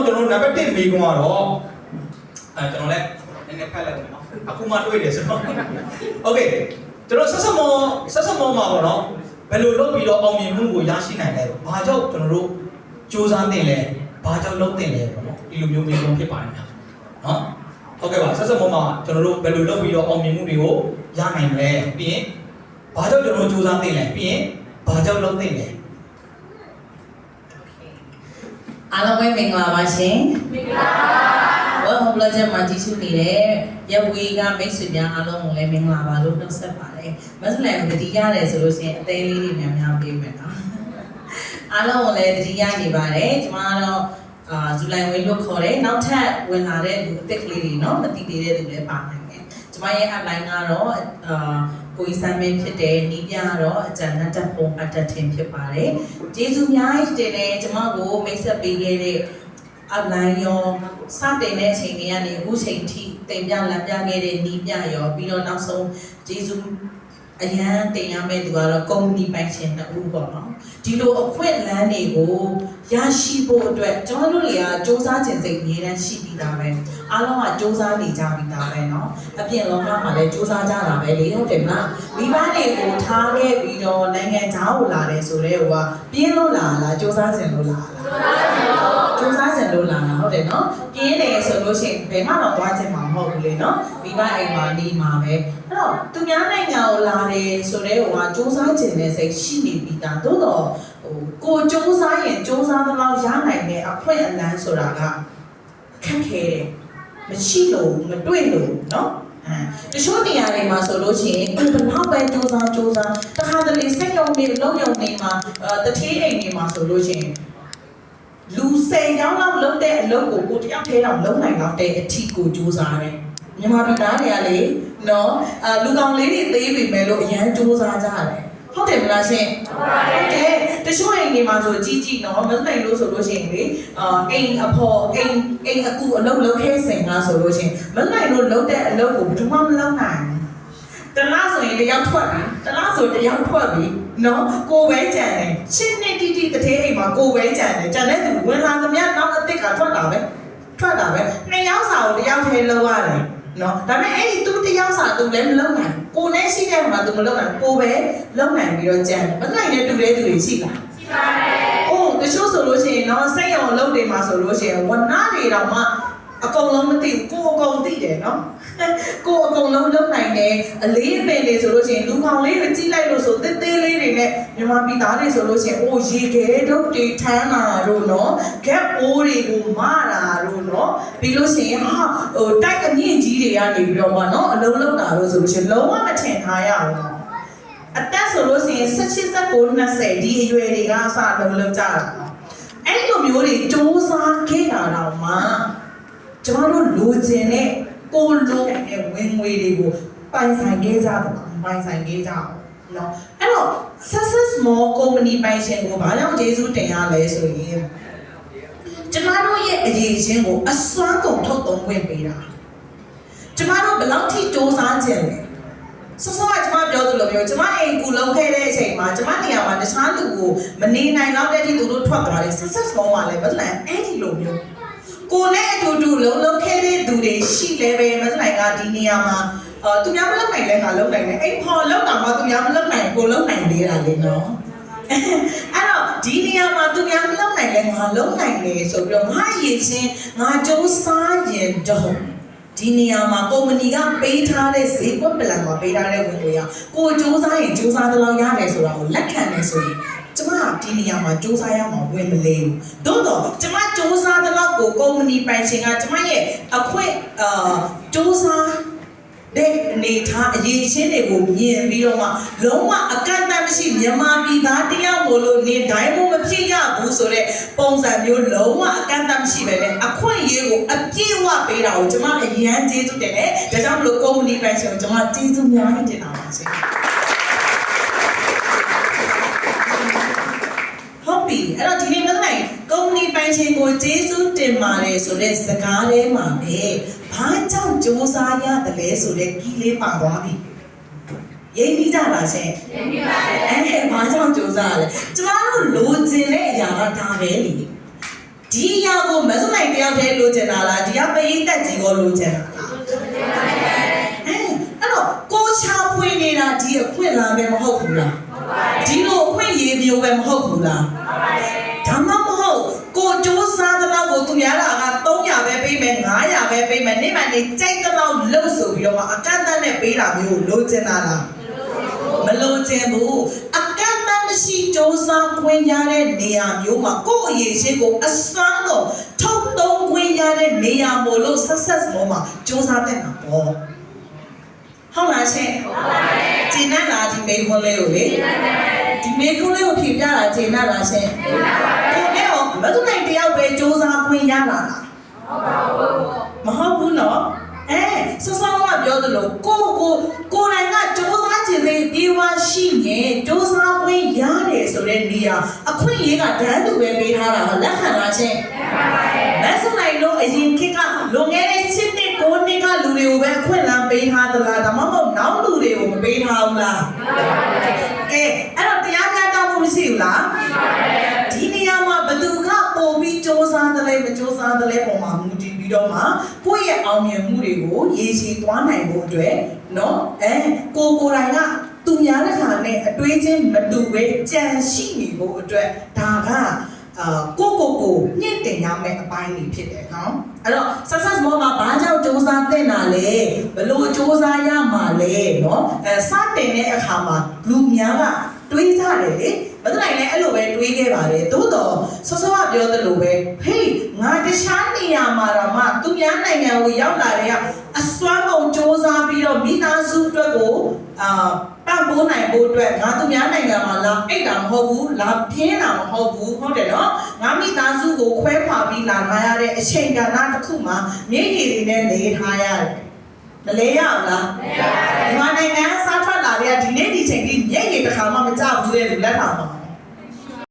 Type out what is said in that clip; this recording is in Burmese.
ကျွန်တော်နံပါတ်1မိကုံကတော့ကျွန်တော်လည်းနည်းနည်းဖတ်လိုက်မယ်နော်အခုမှတွေ့တယ်ဆိုတော့ Okay ကျွန်တော်ဆက်ဆက်မောမှာပေါ့နော်ဘယ်လိုလုပ်ပြီးတော့အောင်မြင်မှုကိုရရှိနိုင်လဲဘာကြောင့်ကျွန်တော်တို့စူးစမ်းတင်လဲဘာကြောင့်လုပ်တင်လဲပေါ့နော်ဒီလိုမျိုးမိကုံဖြစ်ပါတယ်နော်ဟုတ်ကဲ့ပါဆက်ဆက်မောမှာကျွန်တော်တို့ဘယ်လိုလုပ်ပြီးတော့အောင်မြင်မှုတွေကိုရနိုင်မလဲပြီးရင်ဘာကြောင့်ကျွန်တော်စူးစမ်းတင်လဲပြီးရင်ဘာကြောင့်လုပ်တင်လဲအားလုံးပဲမင်္ဂလာပါရှင်မင်္ဂလာပါဝမ်ဘလော့ချ်မှာကြည့်ရှုနေတဲ့ရပ်ဝေးကမိတ်ဆွေများအားလုံးကိုလည်းမင်္ဂလာပါလို့နှုတ်ဆက်ပါတယ်မစလန်ကိုတတိရတယ်ဆိုလို့ရှိရင်အသေးလေးတွေများများပေးမယ်နော်အားလုံးကိုလည်းတတိရနေပါတယ်ကျွန်မကတော့ဇူလိုင်ဝေးလို့ခေါ်တယ်နောက်ထပ်ဝင်လာတဲ့လူအသစ်ကလေးတွေနော်မသိသေးတဲ့လူတွေပါနိုင်တယ်ကျွန်မရဲ့ outline ကတော့ကိုကြီးစမ်းမင်းဖြစ်တယ်နီးပြတော့အကျဉ်းတက်ပုံအတက်ထင်ဖြစ်ပါတယ်ကျေးဇူးများတင်တယ်ကျွန်မကိုမိတ်ဆက်ပေးခဲ့တဲ့ outline ရောစတင်တဲ့အချိန်တွေကနေအခုချိန်ထိတင်ပြလမ်းပြခဲ့တဲ့နီးပြရောပြီးတော့နောက်ဆုံးကျေးဇူးအရန်တင်ရမယ့်သူကတော့ကုမ္ပဏီပိုင်ရှင်တဦးပေါ့နော်ဒီလိုအခွင့်အလမ်းတွေကိုရရှိဖို့အတွက်ကျွန်တော်တို့တွေကစူးစမ်းခြင်းစိတ်အများနဲ့ရှိပြီးသားပဲအားလုံးကစူးစမ်းနေကြပြီးသားပဲเนาะအပြင်လောကမှာလည်းစူးစမ်းကြတာပဲလေဟုတ်တယ်မလားမိဘတွေကိုထားခဲ့ပြီးတော့နိုင်ငံခြားကိုလာတယ်ဆိုတော့ဟိုကပြင်းလို့လာလားစူးစမ်းခြင်းလို့လာလားစူးစမ်းခြင်းလို့လာတာဟုတ်တယ်เนาะပြင်းတယ်ဆိုလို့ရှိရင်ဘယ်မှတော့သွားခြင်းမှာမဟုတ်ဘူးလေเนาะမိဘအိမ်မှာနေမှာပဲအဲ့တော့သူများနိုင်ငံကိုလာတယ်ဆိုတော့ဟိုကစူးစမ်းခြင်းနဲ့စိတ်ရှိနေပြီးသားသို့တော့ကိုစူးစမ်းရင်စူးစမ်းသလောက်ရနိုင်တဲ့အခွင့်အလမ်းဆိုတာကခက်ခဲတယ်မရှိလို့မတွေ့လို့เนาะတချို့နေရာတွေမှာဆိုလို့ရှိရင်ဘယ်တော့ပဲစူးစမ်းတခါတလေစိတ်ယုံနေလုံးယုံနေမှာတတိအိမ်တွေမှာဆိုလို့ရှိရင်လူ10ယောက်လောက်လုံးတဲ့အလုပ်ကိုတယောက်တည်းတော့လုံးနိုင်တော့တဲ့အထီကိုစူးစမ်းတယ်မြန်မာပြည်သားတွေကလေနော်လူကောင်လေးတွေသေးပေမဲ့လို့အရန်စူးစမ်းကြတယ်ဟုတ်တယ်မလားရှင်ဟုတ်တယ်တချို့အိမ်တွေမှာဆိုကြီးကြီးနော်မသိလို့ဆိုလို့ရှိရင်လေအိမ်အဖော်အိမ်အကူအလုပ်လုပ်ခဲ့စင်ကဆိုလို့ရှိရင်မသိလို့လုပ်တဲ့အလုပ်ကိုဘယ်သူမှမလုပ်နိုင်တလားဆိုရင်တယောက်ထွက်ပြီတလားဆိုတယောက်ထွက်ပြီနော်ကိုပဲကြံတယ်ရှင်းနေတီတီတသေးအိမ်မှာကိုပဲကြံတယ်ကြံတဲ့သူဝင်လာသမျှနောက်အစ်စ်ကထွက်တာပဲနှစ်ယောက်စာကိုတယောက်ထဲလုပ်ရတယ်နော်ဒါပေမဲ့အဲ့ဒီသူတယောက်စာသူလည်းမလုပ်နိုင်ကိုနဲ့ရှိတဲ့မှာသူမလုပ်နိုင်ကိုပဲလုပ်နိုင်ပြီးတော့ကြံတယ်မနိုင်တဲ့တူတဲ့သူတွေရှိလားရှိပါတယ်။အိုးတချို့ဆိုလို့ရှိရင်နော်စိတ်ရောလုပ်တွေမှာဆိုလို့ရှိရင်ဝနာတွေတော့မှအကုန်လုံးမသိဘူးကိုအကုန်သိတယ်နော်ကိုအကုန်လုံးလုပ်နိုင်တယ်အလေးအပင်တွေဆိုလို့ရှိရင်လူကောင်လေးတွေကြီးလိုက်လို့ဆိုသေးသေးလေးတွေနဲ့မြန်မာပြည်သားတွေဆိုလို့ရှိရင်အိုးရေခဲတုတ်တွေထမ်းတာတို့နော်ဂက်အိုးတွေကိုမတာတို့နော်ပြီးလို့ရှိရင်ဟိုတိုက်အမြင့်ကြီးတွေကနေပြီးတော့မှနော်အလုံးလုံးတာတို့ဆိုလို့ရှိရင်လုံးဝမထင်ထားရဘူးနော်အသက်ဆိုလို့ရှိရင်18 19 20ဒီအရွယ်တွေကအစလုံးလုံးကြတာအဲ့လိုမျိုးတွေစူးစမ်းခဲ့တာတော့မှကျွန်တော်တို့လိုချင်တဲ့ကိုလိုတဲ့ဝင်ငွေတွေကိုပိုင်ဆိုင်ခဲ့ကြတယ်ပိုင်ဆိုင်ခဲ့ကြအောင်เนาะအဲ့တော့ success small company ပိုင်ရှင်ကိုဘာကြောင့်ကျေးဇူးတင်ရလဲဆိုရင်ကျွန်တော်တို့ရဲ့အရေးချင်းကိုအစွမ်းကုန်ထုတ်သုံးခွင့်ပေးတာကျွန်တော်တို့ဘယ်လောက်ထိစူးစမ်းကြလဲဆောဆောကကျွန်မပြောသလိုမျိုးကျွန်မအိမ်ကူလုံးခဲ့တဲ့အချိန်မှာကျွန်မနေရာမှာတခြားလူကိုမနေနိုင်တော့တဲ့အထိသူတို့ထွက်သွားတယ် success small မှာလည်းမဟုတ်လားအဲ့ဒီလိုမျိုးကိုနဲ့အတူတူလုံးခဲ့တဲ့သူတွေရှိလဲပဲမစနိုင်ကဒီနေရာမှာသူများမလုပ်နိုင်လဲငါလုပ်နိုင်တယ်အိမ်ဖော်လောက်တာမှသူများမလုပ်နိုင်ကိုလုပ်နိုင်သေးတာလေနော်အဲ့တော့ဒီနေရာမှာသူများမလုပ်နိုင်လဲငါလုပ်နိုင်တယ်ဆိုပြီးတော့ငါရည်ချင်းငါစူးစမ်းရင်တော့ဒီနေရာမှာကုမ္ပဏီကပေးထားတဲ့ဈေးကွက်ပလန်မှာပေးထားတဲ့ဝင်ငွေကကိုစူးစမ်းရင်စူးစမ်းသလောက်ရတယ်ဆိုတာကိုလက်ခံနေဆိုရင်ကျမဒီနေရာမှာစူးစမ်းရမှာဝင်မလဲဘူး။သို့တော့ကျမစူးစမ်းတဲ့လောက်ကိုကုမ္ပဏီပိုင်ရှင်ကကျမရဲ့အခွင့်စူးစမ်းတဲ့အနေထားအရေးချင်းတွေကိုမြင်ပြီးတော့မှလုံးဝအကန့်အသတ်မရှိမြန်မာပြည်သားတယောက်ကိုလို့နေတိုင်းမဖြစ်ရဘူးဆိုတဲ့ပုံစံမျိုးလုံးဝအကန့်အသတ်မရှိပဲနဲ့အခွင့်အရေးကိုအပြည့်အဝပေးတာကိုကျမအရန်ကျေးဇူးတင်တယ်။ဒါကြောင့်မလို့ကုမ္ပဏီပိုင်ရှင်ကိုကျမကျေးဇူးများတင်တာပါရှင်။ဟုတ်ပြီအဲ့တော့ဒီနေ့မနိုင်ကုမ္ပဏီပိုင်ရှင်ကိုကျေးဇူးတင်ပါတယ်ဆိုတဲ့စကားထဲမှာပဲဘာကြောင့်စူးစမ်းရတယ်လဲဆိုတဲ့ကီးလေးပါသွားပြီရိပ်ပြီးကြပါရှင်ရိပ်ပြီးပါတယ်အဲ့ဘာကြောင့်စူးစမ်းရလဲကျမတို့လိုချင်တဲ့အရာကဒါပဲလေဒီအရာကိုမစနိုင်တယော က်တည်းလိုချင်တာလားဒီကပရိသတ်ကြီးကိုလိုချင်တာလားအဲ့တော့ကိုချဖွေးနေတာဒီအခွင့်လာပဲမဟုတ်ဘူးလားဒီလိုအခွင့်ရေးမျိုးပဲမဟုတ်ဘူးလားဒါမှမဟုတ်ကိုစူးစမ်းတဲ့လောက်ကိုသူများက300ပဲပေးမယ်900ပဲပေးမယ်နေ့မှနေကြိုက်တဲ့လောက်လှုပ်ဆိုပြီးတော့မှအကန့်အသတ်နဲ့ပေးတာမျိုးလိုချင်တာလားမလိုချင်ဘူးအကန့်အသတ်မရှိစူးစမ်းခွင့်ရတဲ့နေရာမျိုးမှာကိုယ့်အရေးရှိကိုအစွမ်းတော့ထုတ်သုံးခွင့်ရတဲ့နေရာမို့လို့ success မို့မှာစူးစမ်းတဲ့တာပေါ့ဟုတ်လားရှင်ဟုတ်ပါတယ်ကျင်းနဲ့လားဒီမိခွန်းလေးကိုလေဒီမိခွန်းလေးကိုဖြေပြတာကျင်းနဲ့လားရှင်ကျင်းနဲ့ရောမသူနိုင်တယောက်ပဲစူးစမ်းခွင့်ရလာလားမဟုတ်ဘူးနော်ဆောဆောကပြောသလိုကိုယ်တိုင်ကစူးစမ်းခြင်းတွေပြေဝရှိရင်စူးစမ်းခွင့်ရတယ်ဆိုတဲ့နေရာအခွင့်အရေးကတန်းတူပဲပေးထားတာလက်ခံလားရှင်မဆုနိုင်လို့အရင်ခေတ်ကလွန်ခဲ့တဲ့7နှစ်9နှစ်ကလူတွေကိုပဲအခွင့်အလမ်းပေးထားသလားဒါမှမဟုတ်နောက်လူတွေကိုမပေးထားဘူးလားအဲ့တော့တရားမျှတမှုမရှိဘူးလားဒီနေရာမှာဘယ်သူကပို့ပြီးစူးစမ်းတယ်လဲမစူးစမ်းတယ်လဲပုံမှာမူတည်ပြီးတော့မှကိုယ့်ရဲ့အောင်မြင်မှုတွေကိုရေရှည်သွားနိုင်ဖို့အတွက်နော်ကိုယ်တိုင်ကသူများတဲ့ခါနဲ့အတွေးချင်းမတူပဲကြံရှိနေဖို့အတွက်ဒါကကိုညင့်တင်ရမယ့်အပိုင်းတွေဖြစ်တယ်နော်အဲ့တော့ success မောမှာဘာကြောင့်စူးစမ်းတင်တာလဲဘယ်လိုစူးစမ်းရမှာလဲနော်စတင်တဲ့အခါမှာလူများကတွေးကြတယ်လေမသိနိုင်လဲအဲ့လိုပဲတွေးခဲ့ပါတယ်သို့တော့ဆောဆောကပြောသလိုပဲဟေးငါတခြားနေရာမှာတော့မှသူများနိုင်ငံကိုရောက်လာတဲ့ကအစွမ်းကုန်စူးစမ်းပြီးတော့မိသားစုအတွက်ကိုပံ့ပိုးနိုင်ဖို့အတွက်ငါသူများနိုင်ငံမှာလာအိတ်တာမဟုတ်ဘူးလာပြင်းတာမဟုတ်ဘူးဟုတ်တယ်နော်ငါမိသားစုကိုခွဲခွာပြီးလာထားရတဲ့အချိန်ကဏ္ဍတစ်ခုမှာမြေကြီးတွေနဲ့နေထားရတယ်မလဲရဘူးလားမလဲပါဘူးဒီမှာနိုင်ငံစားထွက်လာတဲ့ဒီနေ့ဒီချိန်ကြီးမျက်ရည်တစ်ခါမှမကြဘူးလေလူလက်ထောင်မှာ